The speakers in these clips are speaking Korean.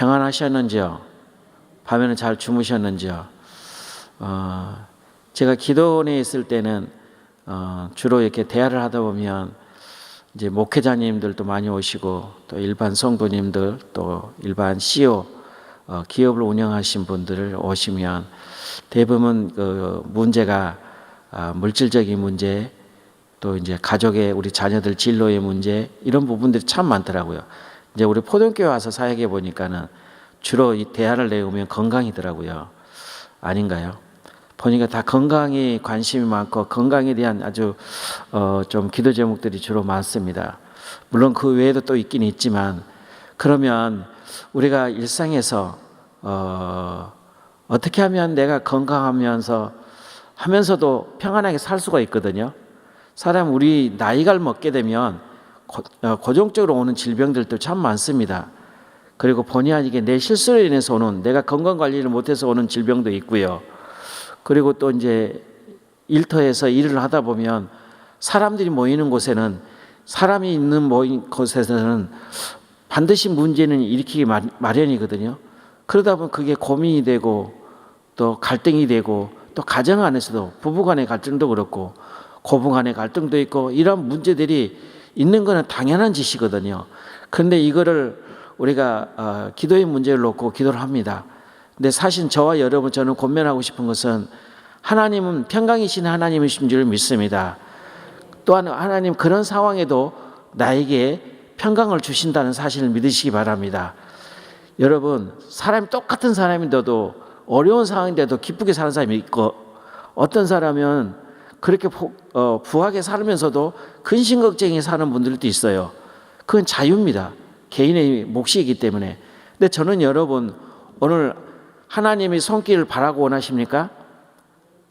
평안하셨는지요? 밤에는 잘 주무셨는지요? 제가 기도원에 있을 때는 주로 이렇게 대화를 하다 보면 이제 목회자님들도 많이 오시고 또 일반 성도님들 또 일반 CEO 기업을 운영하신 분들 오시면 대부분 그 문제가 물질적인 문제 또 이제 가족의 우리 자녀들 진로의 문제 이런 부분들이 참 많더라고요. 이제 우리 포동교회 와서 사역해 보니까는 주로 이 대화를 내우면 건강이더라고요. 아닌가요? 보니까 다 건강에 관심이 많고 건강에 대한 아주 좀 기도 제목들이 주로 많습니다. 물론 그 외에도 또 있긴 있지만 그러면 우리가 일상에서 어떻게 하면 내가 건강하면서도 평안하게 살 수가 있거든요. 사람 우리 나이가 먹게 되면 고정적으로 오는 질병들도 참 많습니다. 그리고 본의 아니게 내 실수로 인해서 오는 내가 건강 관리를 못해서 오는 질병도 있고요. 그리고 또 이제 일터에서 일을 하다 보면 사람들이 모이는 곳에는 사람이 있는 모인 곳에서는 반드시 문제는 일으키기 마련이거든요. 그러다 보면 그게 고민이 되고 또 갈등이 되고 또 가정 안에서도 부부 간의 갈등도 그렇고 고부 간의 갈등도 있고 이런 문제들이 있는 것은 당연한 짓이거든요. 그런데 이거를 우리가 기도의 문제를 놓고 기도를 합니다. 근데 사실 저와 여러분 저는 권면하고 싶은 것은 하나님은 평강이신 하나님이신 줄 믿습니다. 또한 하나님 그런 상황에도 나에게 평강을 주신다는 사실을 믿으시기 바랍니다. 여러분 사람이 똑같은 사람인데도 어려운 상황인데도 기쁘게 사는 사람이 있고 어떤 사람은 그렇게 부하게 살면서도 근심 걱정이 사는 분들도 있어요. 그건 자유입니다. 개인의 몫이기 때문에. 근데 저는 여러분 오늘 하나님이 손길을 바라고 원하십니까?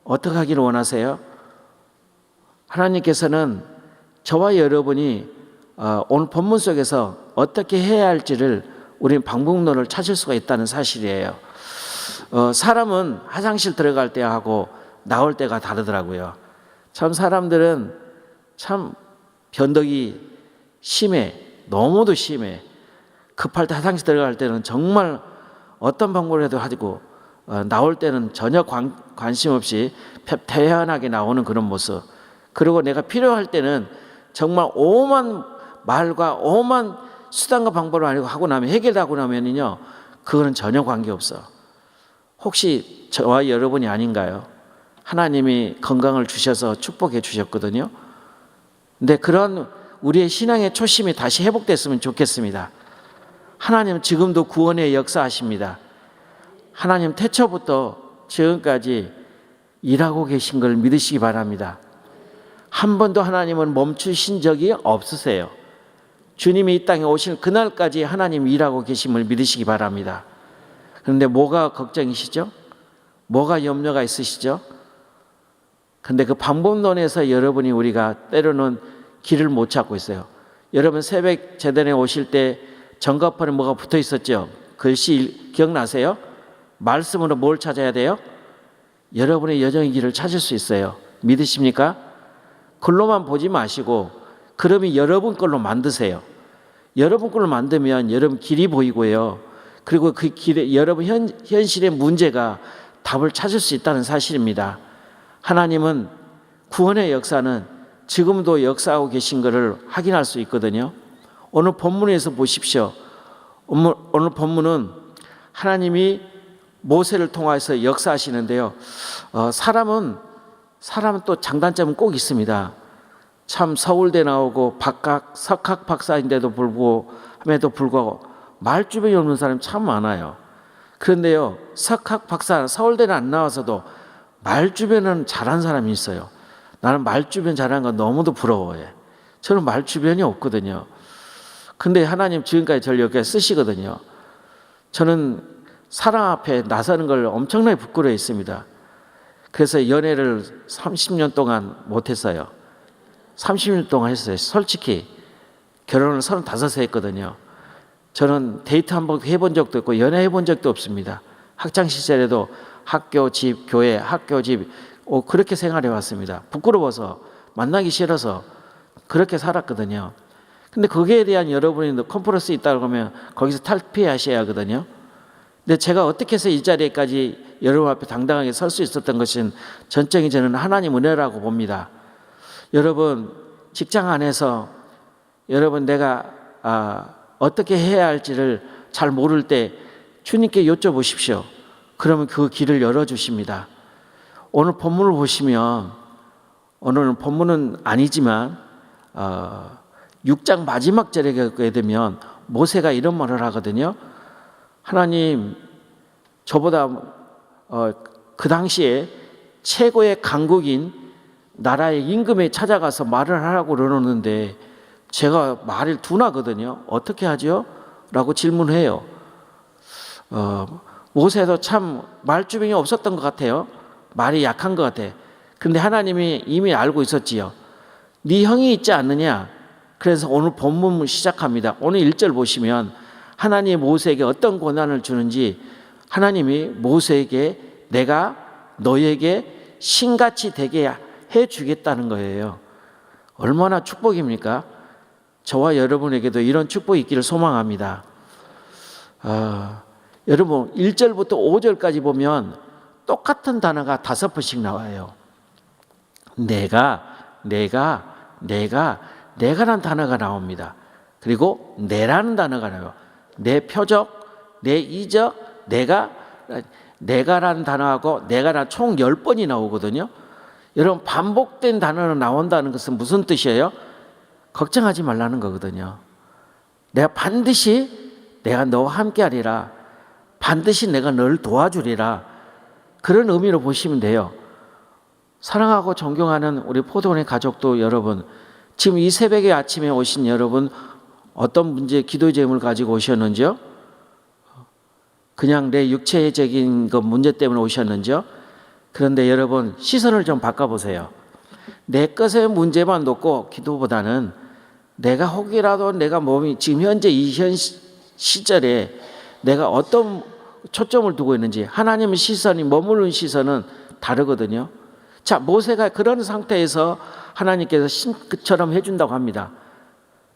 어떻게 하기를 원하세요? 하나님께서는 저와 여러분이 오늘 본문 속에서 어떻게 해야 할지를 우리는 방법론을 찾을 수가 있다는 사실이에요. 사람은 화장실 들어갈 때하고 나올 때가 다르더라고요. 참 사람들은 참 변덕이 심해. 너무도 심해. 급할 때 화장실 들어갈 때는 정말 어떤 방법을 해도 하고 나올 때는 전혀 관심 없이 태연하게 나오는 그런 모습. 그리고 내가 필요할 때는 정말 오만 말과 오만 수단과 방법을 하고 나면 해결하고 나면요 그거는 전혀 관계없어. 혹시 저와 여러분이 아닌가요? 하나님이 건강을 주셔서 축복해 주셨거든요. 근데 그런 우리의 신앙의 초심이 다시 회복됐으면 좋겠습니다. 하나님은 지금도 구원의 역사하십니다. 하나님 태초부터 지금까지 일하고 계신 걸 믿으시기 바랍니다. 한 번도 하나님은 멈추신 적이 없으세요. 주님이 이 땅에 오실 그날까지 하나님 일하고 계심을 믿으시기 바랍니다. 그런데 뭐가 걱정이시죠? 뭐가 염려가 있으시죠? 근데 그 방법론에서 여러분이 우리가 때로는 길을 못 찾고 있어요. 여러분 새벽 제단에 오실 때 전가판에 뭐가 붙어 있었죠? 글씨 기억나세요? 말씀으로 뭘 찾아야 돼요? 여러분의 여정의 길을 찾을 수 있어요. 믿으십니까? 글로만 보지 마시고 그러면 여러분 걸로 만드세요. 여러분 걸로 만들면 여러분 길이 보이고요. 그리고 그 길에 여러분 현실의 문제가 답을 찾을 수 있다는 사실입니다. 하나님은 구원의 역사는 지금도 역사하고 계신 것을 확인할 수 있거든요. 오늘 본문에서 보십시오. 오늘 본문은 하나님이 모세를 통해서 역사하시는데요. 사람은 또 장단점은 꼭 있습니다. 참 서울대 나오고 석학 박사인데도 불구하고 말 주변이 없는 사람이 참 많아요. 그런데요, 석학 박사 서울대는 안 나와서도 말 주변은 잘한 사람이 있어요. 나는 말 주변 잘하는 건 너무도 부러워해. 저는 말 주변이 없거든요. 근데 하나님 지금까지 저를 여기에 쓰시거든요. 저는 사랑 앞에 나서는 걸 엄청나게 부끄러워했습니다. 그래서 연애를 30년 동안 못했어요. 30년 동안 했어요. 솔직히 결혼을 35세 했거든요. 저는 데이트 한 번 해본 적도 없고 연애해 본 적도 없습니다. 학창 시절에도 학교, 집, 교회, 학교, 집 그렇게 생활해 왔습니다. 부끄러워서 만나기 싫어서 그렇게 살았거든요. 근데 거기에 대한 여러분이 컴플렉스 있다고 하면 거기서 탈피하셔야 하거든요. 근데 제가 어떻게 해서 이 자리에까지 여러분 앞에 당당하게 설 수 있었던 것은 전적인 저는 하나님 은혜라고 봅니다. 여러분 직장 안에서 여러분 내가 어떻게 해야 할지를 잘 모를 때 주님께 여쭤보십시오. 그러면 그 길을 열어주십니다. 오늘 본문을 보시면 오늘은 본문은 아니지만 6장 마지막 절에 가게 되면 모세가 이런 말을 하거든요. 하나님 저보다 그 당시에 최고의 강국인 나라의 임금에 찾아가서 말을 하라고 그러는데 제가 말을 둔하거든요. 어떻게 하죠? 라고 질문해요. 모세도 참 말주변이 없었던 것 같아요. 말이 약한 것 같아. 그런데 하나님이 이미 알고 있었지요. 네 형이 있지 않느냐? 그래서 오늘 본문 시작합니다. 오늘 1절 보시면 하나님이 모세에게 어떤 권한을 주는지 하나님이 모세에게 내가 너에게 신같이 되게 해주겠다는 거예요. 얼마나 축복입니까? 저와 여러분에게도 이런 축복이 있기를 소망합니다. 여러분 1절부터 5절까지 보면 똑같은 단어가 5번씩 나와요. 내가라는 단어가 나옵니다. 그리고 내라는 단어가 나와요. 내 표적, 내 이적, 내가라는 단어하고 내가라는 총 10번이 나오거든요. 여러분 반복된 단어로 나온다는 것은 무슨 뜻이에요? 걱정하지 말라는 거거든요. 내가 반드시 내가 너와 함께 하리라. 반드시 내가 너를 도와주리라. 그런 의미로 보시면 돼요. 사랑하고 존경하는 우리 포도원의 가족도 여러분, 지금 이 새벽에 아침에 오신 여러분 어떤 문제, 기도 제목을 가지고 오셨는지요? 그냥 내 육체적인 것 문제 때문에 오셨는지요? 그런데 여러분 시선을 좀 바꿔보세요. 내 것의 문제만 놓고 기도보다는 내가 혹이라도 내가 몸이 지금 현재 이 시절에 내가 어떤 초점을 두고 있는지 하나님의 시선이 머무르는 시선은 다르거든요. 자, 모세가 그런 상태에서 하나님께서 신처럼 해준다고 합니다.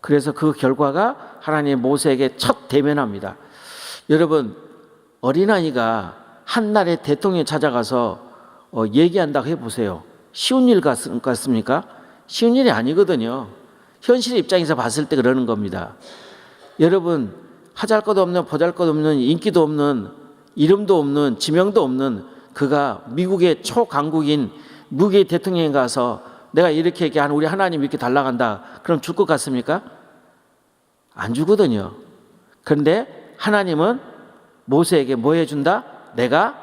그래서 그 결과가 하나님 모세에게 첫 대면합니다. 여러분 어린아이가 한날에 대통령이 찾아가서 얘기한다고 해보세요. 쉬운 일 같습니까? 쉬운 일이 아니거든요. 현실 입장에서 봤을 때 그러는 겁니다. 여러분 하잘것 없는 보잘것 없는 인기도 없는 이름도 없는 지명도 없는 그가 미국의 초강국인 미국의 대통령에 가서 내가 이렇게 얘기한 우리 하나님 이렇게 달라간다. 그럼 줄 것 같습니까? 안 주거든요. 그런데 하나님은 모세에게 뭐 해준다? 내가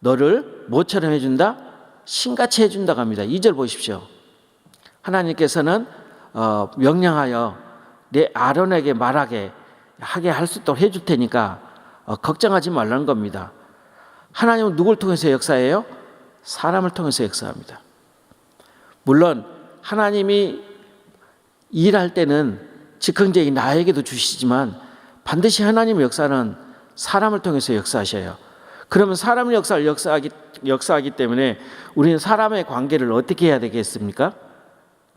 너를 뭐처럼 해준다? 신같이 해준다고 합니다. 2절 보십시오. 하나님께서는 명령하여 내 아론에게 말하게 하게 할 수 있도록 해줄 테니까 걱정하지 말라는 겁니다. 하나님은 누굴 통해서 역사해요? 사람을 통해서 역사합니다. 물론 하나님이 일할 때는 즉흥적인 나에게도 주시지만 반드시 하나님의 역사는 사람을 통해서 역사하셔요. 그러면 사람의 역사를 역사하기 때문에 우리는 사람의 관계를 어떻게 해야 되겠습니까?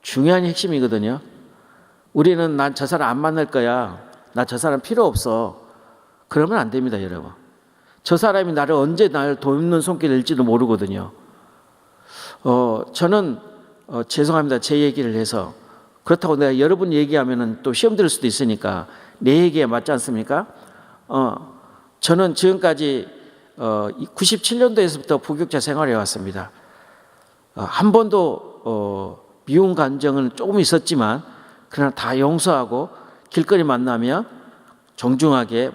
중요한 핵심이거든요. 우리는 난 저 사람 안 만날 거야. 나 저 사람 필요 없어. 그러면 안 됩니다, 여러분. 저 사람이 나를 언제 나를 돕는 손길을 일지도 모르거든요. 저는 죄송합니다. 제 얘기를 해서 그렇다고 내가 여러분 얘기하면은 또 시험 들 수도 있으니까 내 얘기에 맞지 않습니까? 저는 지금까지 97년도에서부터 부교육자 생활해 왔습니다. 한 번도 미운 감정은 조금 있었지만 그러나 다 용서하고 길거리 만나면 정중하게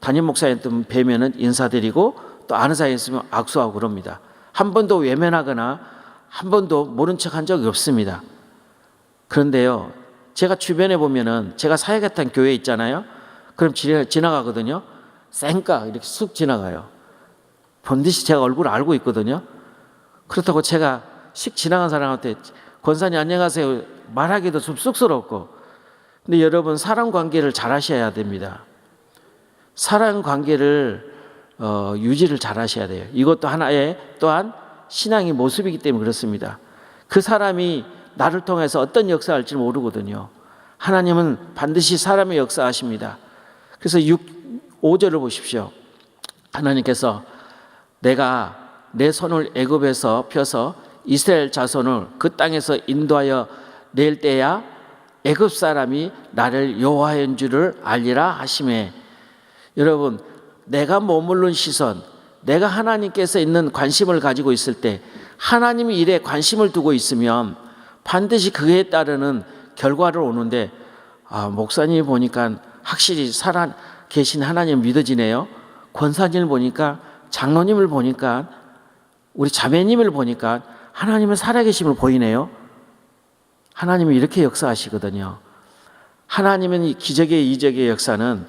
담임 목사님 뵈면은 인사드리고 또 아는 사이에 있으면 악수하고 그럽니다. 한 번도 외면하거나 한 번도 모른 척한 적이 없습니다. 그런데요, 제가 주변에 보면은 제가 사역했던 교회 있잖아요. 그럼 지나가거든요. 쌩까 이렇게 쑥 지나가요. 반드시 제가 얼굴을 알고 있거든요. 그렇다고 제가 씩 지나간 사람한테 권사님 안녕하세요 말하기도 좀 쑥스럽고. 근데 여러분 사람 관계를 잘 하셔야 됩니다. 사람 관계를 유지를 잘 하셔야 돼요. 이것도 하나의 또한 신앙의 모습이기 때문에 그렇습니다. 그 사람이 나를 통해서 어떤 역사할지 모르거든요. 하나님은 반드시 사람의 역사하십니다. 그래서 5절을 보십시오. 하나님께서 내가 내 손을 애굽에서 펴서 이스라엘 자손을 그 땅에서 인도하여 낼 때야 애굽 사람이 나를 여호와인 줄을 알리라 하시매. 여러분, 내가 머무른 시선, 내가 하나님께서 있는 관심을 가지고 있을 때, 하나님이 일에 관심을 두고 있으면 반드시 그에 따르는 결과를 오는데, 목사님 보니까 확실히 살아 계신 하나님 믿어지네요. 권사님을 보니까, 장로님을 보니까, 우리 자매님을 보니까 하나님은 살아계심을 보이네요. 하나님은 이렇게 역사하시거든요. 하나님은 이 기적의 이적의 역사는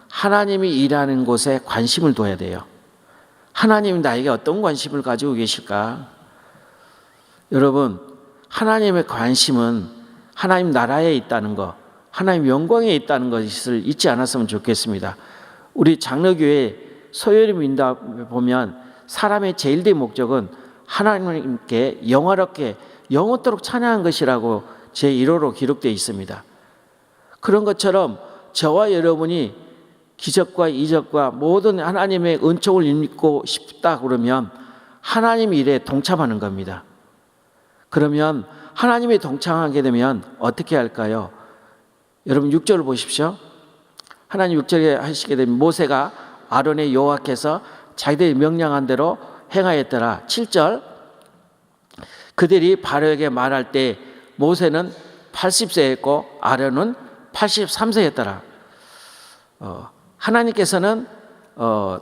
하나님이 일하는 곳에 관심을 둬야 돼요. 하나님이 나에게 어떤 관심을 가지고 계실까? 여러분, 하나님의 관심은 하나님 나라에 있다는 것, 하나님 영광에 있다는 것을 잊지 않았으면 좋겠습니다. 우리 장로교회 소요리 민다 보면 사람의 제일 된 목적은 하나님께 영화롭게 영원토록 찬양한 것이라고 제1호로 기록되어 있습니다. 그런 것처럼 저와 여러분이 기적과 이적과 모든 하나님의 은총을 입고 싶다 그러면 하나님 일에 동참하는 겁니다. 그러면 하나님이 동참하게 되면 어떻게 할까요? 여러분 6절을 보십시오. 하나님 6절에 하시게 되면 모세가 아론의 여호와께서 자기들이 명령한 대로 행하였더라. 7절 그들이 바로에게 말할 때 모세는 80세였고 아론은 83세였더라. 하나님께서는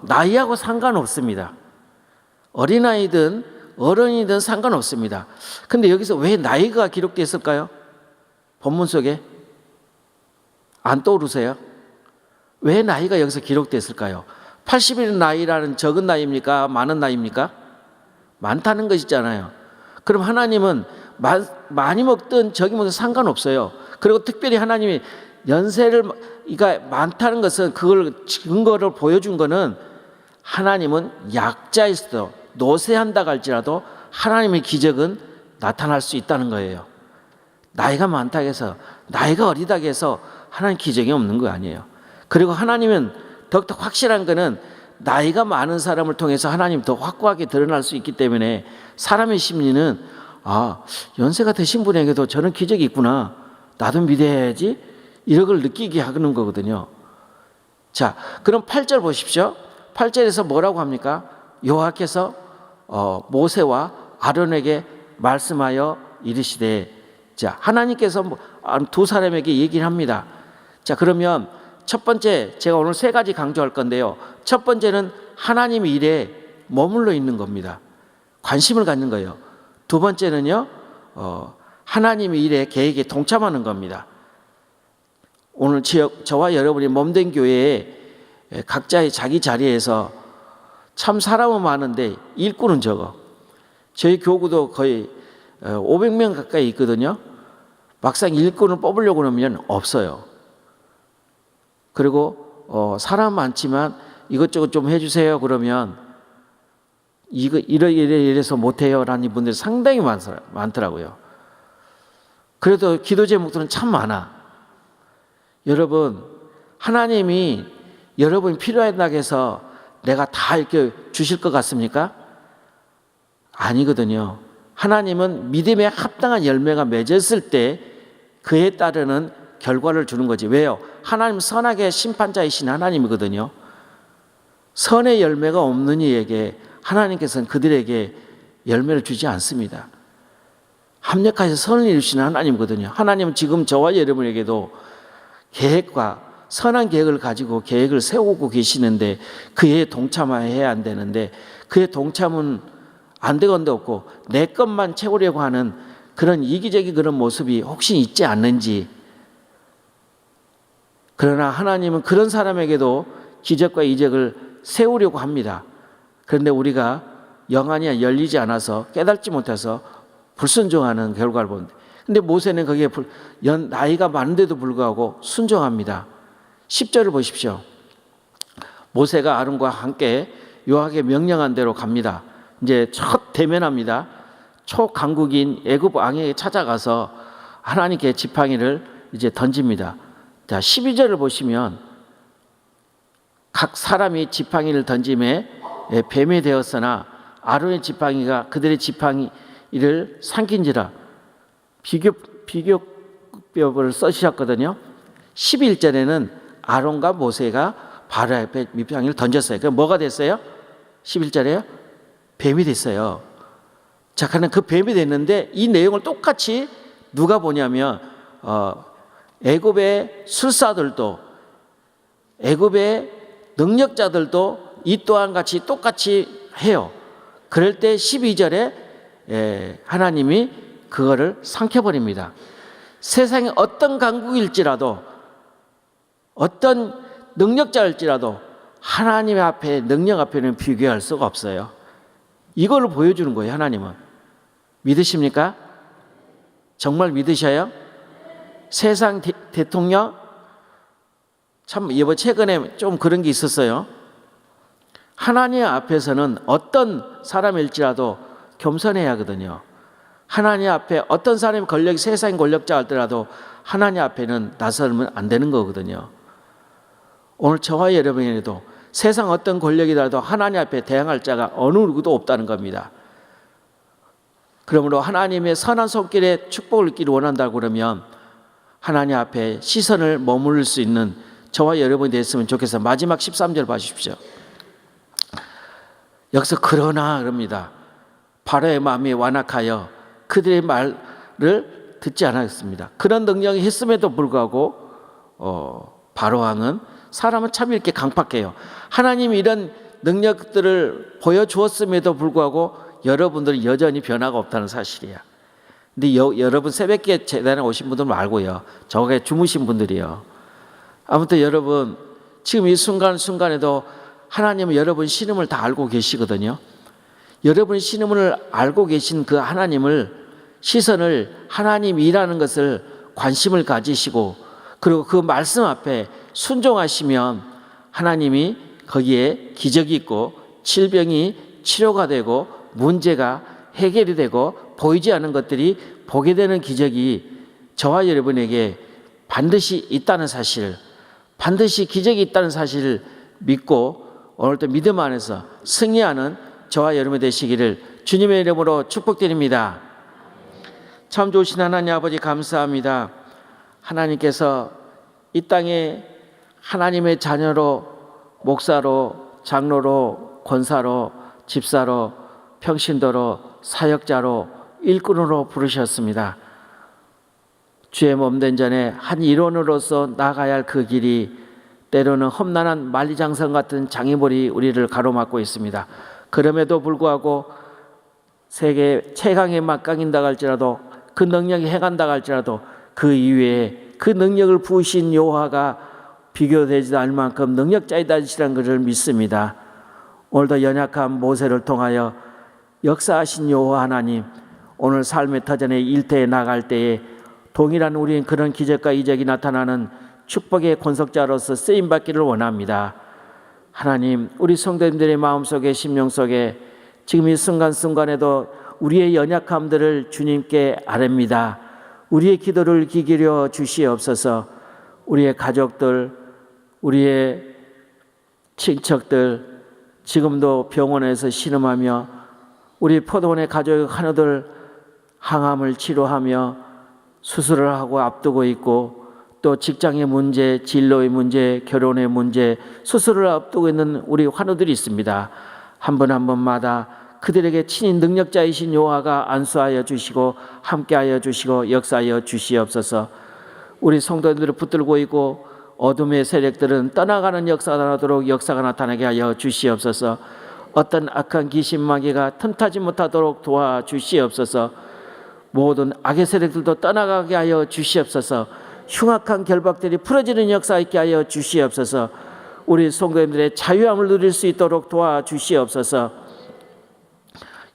나이하고 상관없습니다. 어린아이든 어른이든 상관없습니다. 근데 여기서 왜 나이가 기록되었을까요? 본문 속에 안 떠오르세요? 왜 나이가 여기서 기록됐을까요? 80일 나이라는 적은 나이입니까? 많은 나이입니까? 많다는 것이잖아요. 그럼 하나님은 많이 먹든 적이 먹든 상관없어요. 그리고 특별히 하나님이 연세를 많다는 것은 그걸 증거를 보여준 것은 하나님은 약자에서도 노쇠한다 할지라도 하나님의 기적은 나타날 수 있다는 거예요. 나이가 많다 해서 나이가 어리다 해서 하나님 기적이 없는 거 아니에요. 그리고 하나님은 더욱더 확실한 것은 나이가 많은 사람을 통해서 하나님 더 확고하게 드러날 수 있기 때문에 사람의 심리는 연세가 드신 분에게도 저런 기적이 있구나, 나도 믿어야지, 이런 걸 느끼게 하는 거거든요. 자, 그럼 8절 보십시오. 8절에서 뭐라고 합니까? 여호와께서 모세와 아론에게 말씀하여 이르시되, 자, 하나님께서 두 사람에게 얘기를 합니다. 자, 그러면 첫 번째, 제가 오늘 세 가지 강조할 건데요. 첫 번째는 하나님의 일에 머물러 있는 겁니다. 관심을 갖는 거예요. 두 번째는요, 하나님의 일에 계획에 동참하는 겁니다. 오늘 저와 여러분이 몸된 교회에 각자의 자기 자리에서 참 사람은 많은데 일꾼은 적어. 저희 교구도 거의 500명 가까이 있거든요. 막상 일꾼을 뽑으려고 하면 없어요. 그리고 사람 많지만 이것저것 좀 해주세요 그러면 이래서 못해요 라는 분들이 상당히 많더라고요. 그래도 기도 제목들은 참 많아. 여러분, 하나님이 여러분이 필요하다고 해서 내가 다 이렇게 주실 것 같습니까? 아니거든요. 하나님은 믿음에 합당한 열매가 맺었을 때 그에 따르는 결과를 주는 거지. 왜요? 하나님 선악의 심판자이신 하나님이거든요. 선의 열매가 없는 이에게 하나님께서는 그들에게 열매를 주지 않습니다. 합력하셔서 선을 이루시는 하나님이거든요. 하나님은 지금 저와 여러분에게도 계획과 선한 계획을 가지고 계획을 세우고 계시는데 그에 동참해야 안 되는데 그에 동참은 안 되건데 없고 내 것만 채우려고 하는 그런 이기적인 그런 모습이 혹시 있지 않는지. 그러나 하나님은 그런 사람에게도 기적과 이적을 세우려고 합니다. 그런데 우리가 영안이 열리지 않아서 깨닫지 못해서 불순종하는 결과를 보는데, 근데 모세는 거기에 나이가 많은데도 불구하고 순종합니다. 10절을 보십시오. 모세가 아론과 함께 여호와께 명령한 대로 갑니다. 이제 첫 대면합니다. 초강국인 애굽 왕에게 찾아가서 하나님께 지팡이를 이제 던집니다. 자, 12절을 보시면 각 사람이 지팡이를 던짐에 뱀이 되었으나 아론의 지팡이가 그들의 지팡이를 삼킨지라. 비교법을 써주셨거든요. 11절에는 아론과 모세가 바로 앞에 지팡이를 던졌어요. 그럼 뭐가 됐어요? 11절에요? 뱀이 됐어요. 자, 그러면 그 뱀이 됐는데 이 내용을 똑같이 누가 보냐면 애굽의 술사들도 애굽의 능력자들도 이 또한 같이 똑같이 해요. 그럴 때 12절에 하나님이 그거를 삼켜버립니다. 세상에 어떤 강국일지라도 어떤 능력자일지라도 하나님 앞에 능력 앞에는 비교할 수가 없어요. 이걸 보여주는 거예요. 하나님은. 믿으십니까? 정말 믿으셔요? 세상 대통령 참 이번 최근에 좀 그런 게 있었어요. 하나님 앞에서는 어떤 사람일지라도 겸손해야 하거든요. 하나님 앞에 어떤 사람이 권력이 세상 권력자 할더라도 하나님 앞에는 나서면 안 되는 거거든요. 오늘 저와 여러분에게도 세상 어떤 권력이라도 하나님 앞에 대항할 자가 어느 누구도 없다는 겁니다. 그러므로 하나님의 선한 손길에 축복을 얻기를 원한다고 그러면 하나님 앞에 시선을 머무를 수 있는 저와 여러분이 됐으면 좋겠어요. 마지막 13절 봐주십시오. 여기서 그러나 그럽니다. 바로의 마음이 완악하여 그들의 말을 듣지 않았습니다. 그런 능력이 했음에도 불구하고 바로 왕은 사람은 참 이렇게 강팍해요. 하나님이 이런 능력들을 보여주었음에도 불구하고 여러분들은 여전히 변화가 없다는 사실이야. 근데 여러분 새벽기에 재단에 오신 분들은 말고요. 저게 주무신 분들이요. 아무튼 여러분 지금 이 순간에도 하나님은 여러분 신음을 다 알고 계시거든요. 여러분 신음을 알고 계신 그 하나님을 시선을 하나님 일하는 것을 관심을 가지시고 그리고 그 말씀 앞에 순종하시면 하나님이 거기에 기적이 있고 질병이 치료가 되고 문제가 해결이 되고 보이지 않는 것들이 보게 되는 기적이 저와 여러분에게 반드시 있다는 사실, 반드시 기적이 있다는 사실을 믿고 오늘도 믿음 안에서 승리하는 저와 여러분 되시기를 주님의 이름으로 축복드립니다. 참 좋으신 하나님 아버지 감사합니다. 하나님께서 이 땅에 하나님의 자녀로 목사로 장로로 권사로 집사로 평신도로 사역자로 일꾼으로 부르셨습니다. 주의 몸된 전에 한 일원으로서 나가야 할 그 길이 때로는 험난한 만리장성 같은 장애물이 우리를 가로막고 있습니다. 그럼에도 불구하고 세계 최강의 막강인다 할지라도 그 능력이 해간다 할지라도 그 이외에 그 능력을 부으신 여호와가 비교되지도 않을 만큼 능력자이다시라는 것을 믿습니다. 오늘도 연약한 모세를 통하여 역사하신 여호와 하나님, 오늘 삶의 터전에 일터에 나갈 때에 동일한 우리는 그런 기적과 이적이 나타나는 축복의 권속자로서 쓰임받기를 원합니다. 하나님, 우리 성도님들의 마음속에 심령 속에 지금 이 순간순간에도 우리의 연약함들을 주님께 아뢰입니다. 우리의 기도를 기기려 주시옵소서. 우리의 가족들, 우리의 친척들 지금도 병원에서 신음하며 우리 포도원의 가족 하나들 항암을 치료하며 수술을 하고 앞두고 있고 또 직장의 문제, 진로의 문제, 결혼의 문제, 수술을 앞두고 있는 우리 환우들이 있습니다. 한 분 한 분마다 그들에게 친히 능력자이신 여호와가 안수하여 주시고 함께하여 주시고 역사하여 주시옵소서. 우리 성도들을 붙들고 있고 어둠의 세력들은 떠나가는 역사가 나도록 역사가 나타나게 하여 주시옵소서. 어떤 악한 귀신 마귀가 틈타지 못하도록 도와주시옵소서. 모든 악의 세력들도 떠나가게 하여 주시옵소서. 흉악한 결박들이 풀어지는 역사 있게 하여 주시옵소서. 우리 성도님들의 자유함을 누릴 수 있도록 도와주시옵소서.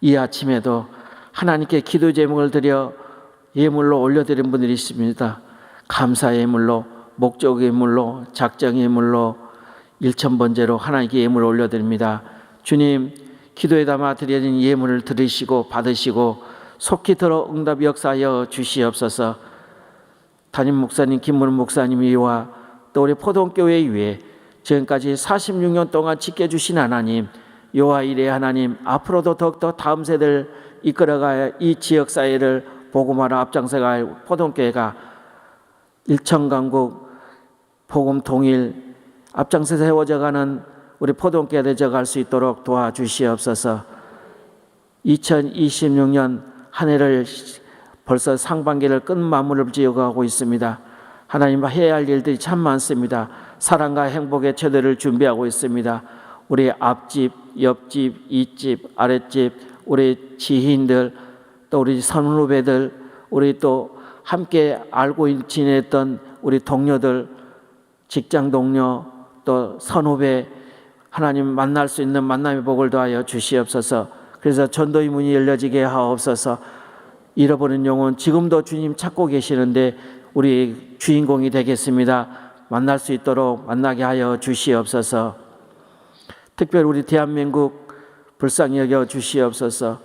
이 아침에도 하나님께 기도 제목을 드려 예물로 올려드린 분들이 있습니다. 감사의 예물로, 목적의 예물로, 작정의 예물로, 일천번제로 하나님께 예물을 올려드립니다. 주님, 기도에 담아 드려진 예물을 들으시고 받으시고 속히 들어 응답 역사하여 주시옵소서. 담임 목사님 김문훈 목사님이와 또 우리 포동교회 위에 지금까지 46년 동안 지켜주신 하나님, 여호와 일의 하나님, 앞으로도 더욱더 다음 세대를 이끌어가야 이 지역사회를 복음화로 앞장서갈 포동교회가 일천강국 복음 통일 앞장서 세워져가는 우리 포동교회가 되어갈 수 있도록 도와주시옵소서. 2026년 한 해를 벌써 상반기를 끝마무리를 지어가고 있습니다. 하나님, 해야 할 일들이 참 많습니다. 사랑과 행복의 제도를 준비하고 있습니다. 우리 앞집, 옆집, 이집, 아랫집, 우리 지인들, 또 우리 선후배들, 우리 또 함께 알고 지냈던 우리 동료들, 직장 동료, 또 선후배, 하나님 만날 수 있는 만남의 복을 더하여 주시옵소서. 그래서 전도의 문이 열려지게 하옵소서. 잃어버린 영혼, 지금도 주님 찾고 계시는데 우리 주인공이 되겠습니다. 만날 수 있도록 만나게 하여 주시옵소서. 특별히 우리 대한민국 불쌍히 여겨 주시옵소서.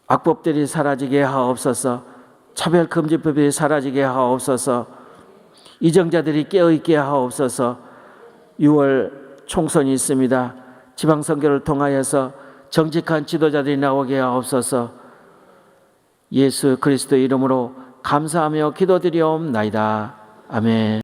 악법들이 사라지게 하옵소서. 차별금지법이 사라지게 하옵소서. 이정자들이 깨어있게 하옵소서. 6월 총선이 있습니다. 지방선거를 통하여서 정직한 지도자들이 나오게 하옵소서. 예수 그리스도 이름으로 감사하며 기도드리옵나이다. 아멘.